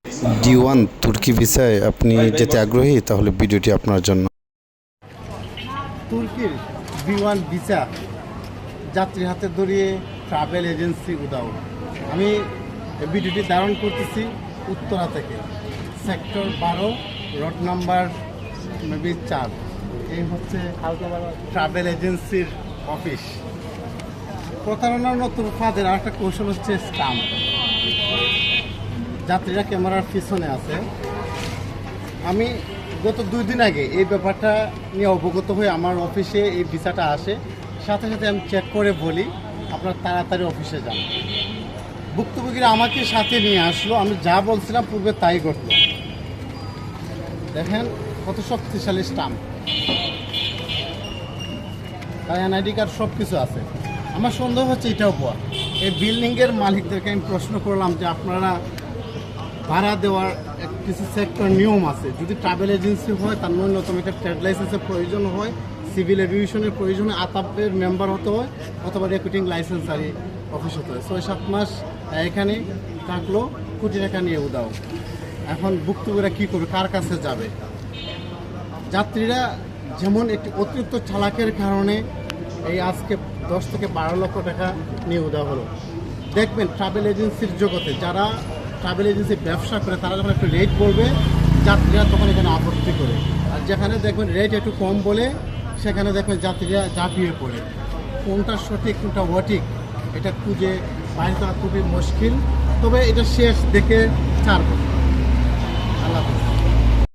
D1 তুর্কি ভিসায় আপনি যেতে আগ্রহী, তাহলে ভিডিওটি আপনার জন্য। তুর্কির D1 ভিসা যাত্রী হাতে ধরিয়ে ট্রাভেল এজেন্সি উদাও। আমি ভিডিওটি ধারণ করতেছি উত্তরা থেকে, সেক্টর 12, রোড নাম্বার মেবি 4। এই হচ্ছে ট্রাভেল এজেন্সির অফিস। প্রতারণার নতুন ফাঁদের আর একটা কৌশল হচ্ছে স্ক্যাম। যাত্রীরা ক্যামেরার পিছনে আছে। আমি গত 2 দিন আগে এই ব্যাপারটা নিয়ে অবগত হয়ে আমার অফিসে এই ভিসাটা আসে, সাথে সাথে আমি চেক করে বলি আপনার তাড়াতাড়ি অফিসে যান। ভুক্তভোগীরা আমাকে সাথে নিয়ে আসলো, আমি যা বলছিলাম পূর্বে তাই ঘটল। দেখেন কত শক্তিশালী স্টাম্প, তাই এনআইডি কার্ড সব কিছু আছে। আমার সন্দেহ হচ্ছে এটাও পাওয়া। এই বিল্ডিংয়ের মালিকদেরকে আমি প্রশ্ন করলাম যে আপনারা ভাড়া দেওয়ার কিছু সেক্টর নিয়ম আছে, যদি ট্রাভেল এজেন্সি হয় তার ন্যূনতম একটা ট্রেড লাইসেন্সের প্রয়োজন হয়, সিভিল এভিয়েশনের প্রয়োজন হয়, আতাপের মেম্বার হতে হয়, অথবা রেকুটিং লাইসেন্সারি অফিস হতে হয়। 6-7 মাস এখানে থাকলো, কোটি টাকা নিয়ে উদাও। এখন ভুক্তভোগীরা কী করবে, কার কাছে যাবে? যাত্রীরা যেমন একটি অতিরিক্ত চালাকের কারণে এই আজকে 10 থেকে 12 লক্ষ টাকা নিয়ে উদাও হলো। দেখবেন ট্রাভেল এজেন্সির জগতে যারা ট্রাভেল এজেন্সি ব্যবসা করে তারা যখন একটু রেট বলবে, যাত্রীরা তখন এখানে আপত্তি করে। আর যেখানে দেখবেন রেট একটু কম বলে, সেখানে দেখবেন যাত্রীরা ঝাঁপিয়ে পড়ে। কোনটা সঠিক কোনটা অঠিক এটা খুঁজে বাইরে করা খুবই মুশকিল। তবে এটা শেষ দেখে ছাড়বে।